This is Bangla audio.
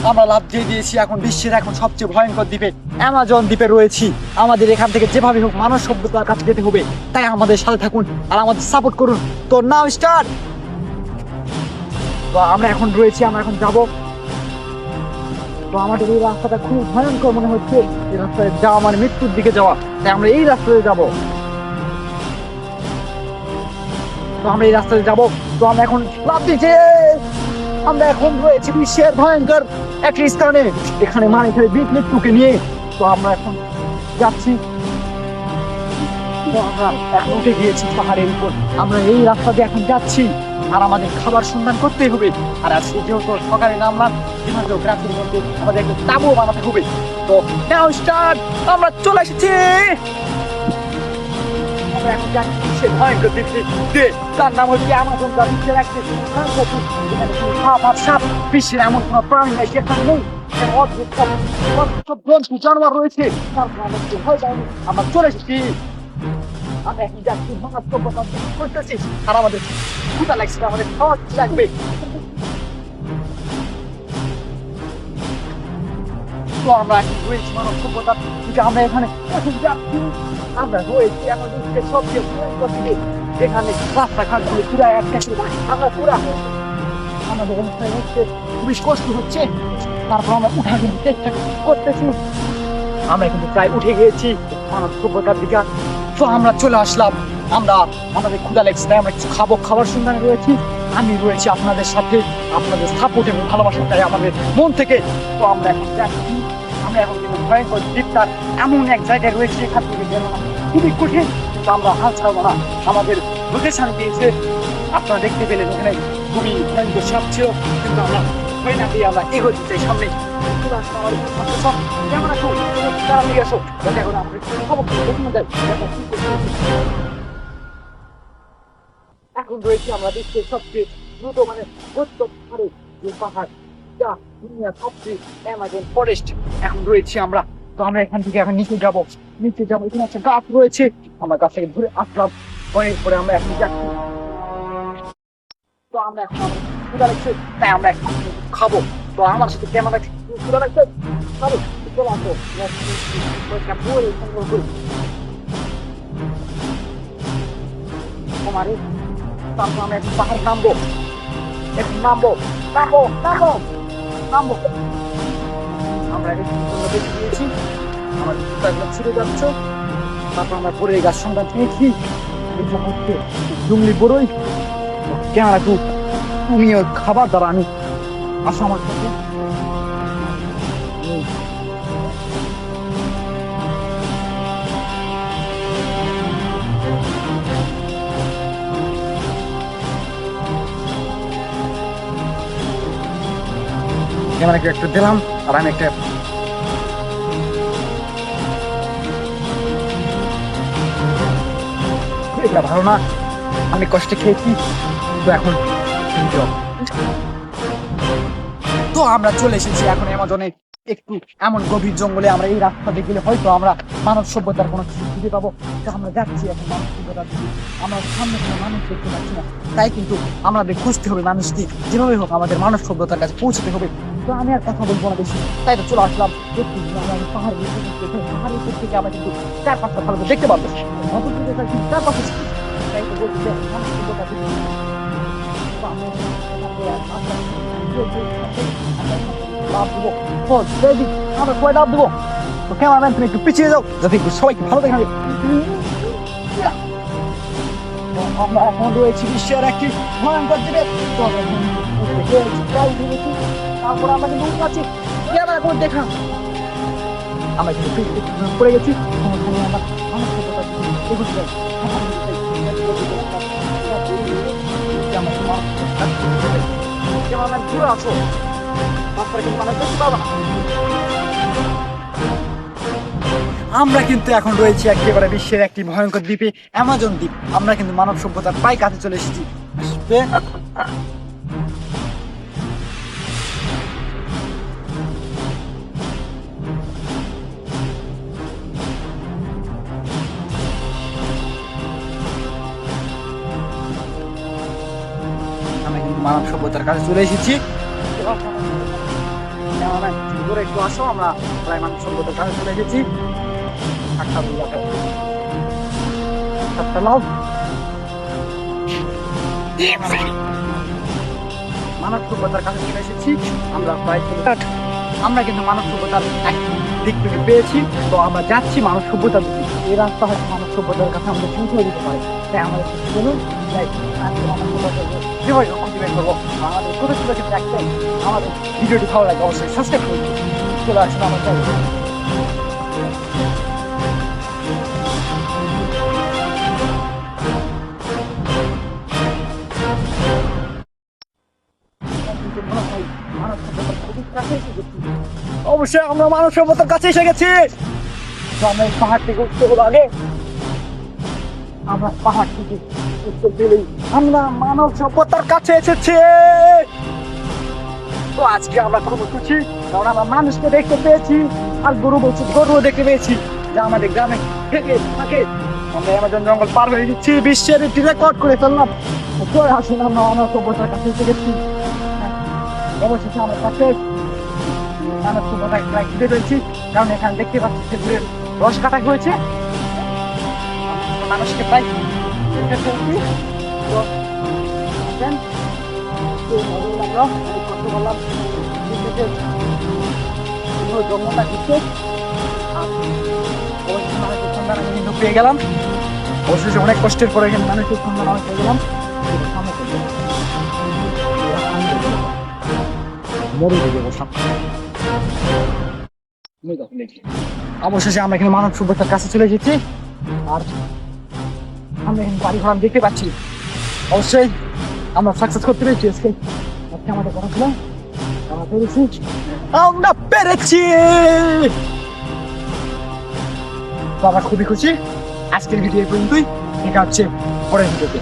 আমরা লাফ দিয়ে দিয়েছি এখন বিশ্বের এখন সবচেয়ে ভয়ঙ্কর দ্বীপে অ্যামাজন দ্বীপে রয়েছি। আমাদের এখান থেকে যেভাবে হোক মানব সভ্যতার কাছে যেতে হবে, তাই আমাদের সাথে থাকুন আর আমাদের সাপোর্ট করুন। তো নাও স্টার্ট। তো আমরা এখন রয়েছি, আমরা এখন যাব। তো আমাদের এই রাস্তাটা খুব ভয়ঙ্কর মনে হচ্ছে, এই রাস্তায় যাওয়া মানে মৃত্যুর দিকে যাওয়া, তাই আমরা এই রাস্তায় যাব। তো আমরা এই রাস্তায় যাব। তো আমরা এখন লাফ দিচ্ছি। আমরা এখন রয়েছি বিশ্বের ভয়ঙ্কর একটি স্থানে, এখানে মানুষের মৃত্যুকে নিয়ে। তো আমরা এখন যাচ্ছি। তো আমরা এখন উঠে গিয়েছি পাহাড়ের উপর, আমরা এই রাস্তা দিয়ে এখন যাচ্ছি। আর আমাদের খাবার সন্ধান করতেই হবে। আর আজকে যেহেতু সকালে নামলাম, গ্রামের মধ্যে আমাদের একটা তাঁবু বানাতে হবে। তো নাও স্টার্ট। আমরা চলে এসেছি। আমরা এখন যাচ্ছি বিশ্বের ভয়ঙ্কর দ্বীপে, তার নাম হচ্ছে অ্যামাজন। বিশ্বের একটি সাপ, বিশ্বের এমন কোনো প্রাণী নাই সেখানে নেই। অদ্ভুত সব জন্তু জানোয়ার রয়েছে, তারপর আমাদের ভয় পাইনি, আমরা চলে এসেছি। আমরা এখন যাচ্ছি মানব সভ্যতা করতেছি, আর আমাদের ক্ষুধা লাগছে, আমাদের খাওয়া লাগবে। তো আমরা এখন রয়েছি মানব সভ্যতার দিকে, আমরা এখানে এখন যাচ্ছি। আমরা রয়েছি আমাদের সবচেয়ে ভয়ঙ্কর দিকে, যেখানে রাস্তাঘাটগুলো পুরা একটা আমরা পুরা আমাদের অবস্থায় হচ্ছে খুবই কষ্ট হচ্ছে। তারপর আমরা উঠার জন্য চেষ্টা করতেছি। আমরা কিন্তু প্রায় উঠে গিয়েছি মানব সভ্যতার দিকে। তো আমরা চলে আসলাম। আমরা আমাদের ক্ষুধা লেগেছে, তাই আমরা কিছু খাবো, খাবার সন্ধানে রয়েছি। আমি রয়েছি আপনাদের সাথে, আপনাদের সাপোর্ট এবং ভালোবাসা চাই আমাদের মন থেকে। তো আমরা এখন যাচ্ছি। আমরা এখন কিন্তু ভয়ঙ্কর দ্বীপটার এমন এক জায়গায় রয়েছে, এখান থেকে বেরোনো খুবই কঠিন, কিন্তু আমরা হাল ছাড়বো না। আমাদের লোকেশন দিয়েছে, আপনারা দেখতে পেলেন ওখানে খুবই ভয়ঙ্কর সাপ ছিল, কিন্তু আমরা ভয় না পেয়ে আমরা এগোতে চাই সামনে। কেমন আছো? তাড়াতাড়ি আসো, যাতে এখন আমাদের খবর দেখুন দেয়। এখন রয়েছি আমরা বিশ্বের সবচেয়ে দ্রুত মানে গন্তব্যস্থলে যে পাহাড়, যা দুনিয়ার সবচেয়ে অ্যামাজন ফরেস্ট। এখন রয়েছি আমরা। তো আমরা এখান থেকে এখন নিচে যাবো। এখানে একটা গাছ রয়েছে, আমরা গাছ থেকে ঘুরে আসলাম। অনেক পরে আমরা এখন যাচ্ছি। তো আমরা এখন ক্ষুধা লাগছে, তাই আমরা এখন খাবো। তো আমার সাথে কেমন আছে? ক্ষুধা লাগছে, খাবো। চলো আসো, তোমার তারপর আমরা এখন পাহাড় নামবো, এখন নামবো। আমরা দেখে দিয়েছি আমার জুতাগুলো ছিঁড়ে যাচ্ছ। তারপর আমরা পরে গাছ সন্ধান পেয়েছি, এটা হচ্ছে জঙ্গলি বড়ই। ক্যামেরা টু, তুমি ওর খাবার দ্বারা আমি আসো আমার সাথে। ক্যামেরাকে একটু দিলাম, আর আমি একটা এটা ভালো না, আমি কষ্টে খেয়েছি। তো এখন তো আমরা চলে এসেছি এখন অ্যামাজনে একটু এমন গভীর জঙ্গলে। আমরা এই রাস্তা দিয়ে গেলে হয়তো আমরা মানব সভ্যতার কোনো কিছু খুঁজে পাবো। তো আমরা যাচ্ছি এখন মানব সভ্যতার দিকে। আমরা সামনে কোনো মানুষ দেখতে পাচ্ছি না, তাই কিন্তু আমাদের খুঁজতে হবে মানুষকে, যেভাবে হোক আমাদের মানব সভ্যতার কাছে পৌঁছতে হবে। তো আমি আর কথা বলবো না বেশি, তাই তো চলে আসলাম। পাহাড়ের উপর থেকে আমরা কিন্তু চার পাঁচটা ভালো দেখতে পাবো। চার পাঁচটা তাই তো বলছি যে মানব সভ্যতা থেকে লাভ দেবো। আমরা সবাই লাভ দেবো। তো ক্যামেরাম্যান তুমি একটু পিছিয়ে যাও, যাতে সবাইকে ভালো দেখা যায়। আমরা এখন রয়েছি বিশ্বের একটি ভয়ঙ্কর দ্বীপে। তারপর আমরা কিন্তু উঠে ক্যামেরা করে দেখা আমরা কিন্তু পড়ে গেছি। আমরা কিন্তু এখন রয়েছি একেবারে বিশ্বের একটি ভয়ঙ্কর দ্বীপে, অ্যামাজন দ্বীপ। আমরা কিন্তু মানব সভ্যতার প্রায় কাছে চলে এসেছি। মানব সভ্যতার কাছে চলে এসেছি। ঘুরে একটু আসো, আমরা প্রায় মানব সভ্যতার কাছে চলে এসেছি। মানব সভ্যতার কাছে চলে এসেছি আমরা প্রায়। আমরা কিন্তু মানব সভ্যতার এক দিক থেকে পেয়েছি, তো আমরা যাচ্ছি মানব সভ্যতার দিকে। এই রাস্তা হয়তো মানব সভ্যতার কাছে আমাদের পৌঁছে দিতে পারে। তাই আমাদের চলুন যেভাবে কন্টিনিউ করবো। আমাদের ছোটো ছোটো ক্ষেত্রে একটাই, আমাদের ভিডিওটি ভালো লাগে অবশ্যই সাবস্ক্রাইব করুন। চলে আসুন আমার চ্যানেলে। অবশ্যই আমরা মানব সভ্যতার কাছে এসে গেছি। তো আমরা এই পাহাড় থেকে উঠতে হলো আগে, আমরা পাহাড় থেকে উঠতে গেলেই আমরা মানব সভ্যতার কাছে এসেছি। তো আজকে আমরা খুব খুশি, কারণ আমরা মানুষকে দেখতে পেয়েছি, আর গরু দেখতে পেয়েছি যা আমাদের গ্রামে থেকে থাকে। আমরা আমাদের জঙ্গল পার হয়ে দিচ্ছি, বিশ্বের একটি রেকর্ড করে ফেললাম। চলে আসুন, আমরা মানব সভ্যতার কাছে এসে গেছি। অবশেষে আমার কাছে মানব সভ্যতা প্রায় ঘিরে রয়েছি, কারণ এখানে দেখতে পাচ্ছি খেজুরের রস কাটা হয়েছে। মানুষকে প্রায় পেয়ে গেলাম। অবশেষে অনেক কষ্টের পরে এখানে মানুষের সন্ধান আমি পেয়ে গেলাম। অবশেষে আমরা এখানে মানব সভ্যতার কাছে চলে এসেছি, আর আমরা এখানে বাড়ি ঘোড়া দেখতে পাচ্ছি। অবশ্যই আমরা সাকসেস করতে পেরেছি। আজকে আমাদের কথা ছিল আমরা পেরেছি, আমরা পেরেছি। তো আমরা খুবই খুশি। আজকের ভিডিও পর্যন্তই, দেখা হচ্ছে পরের ভিডিওতে।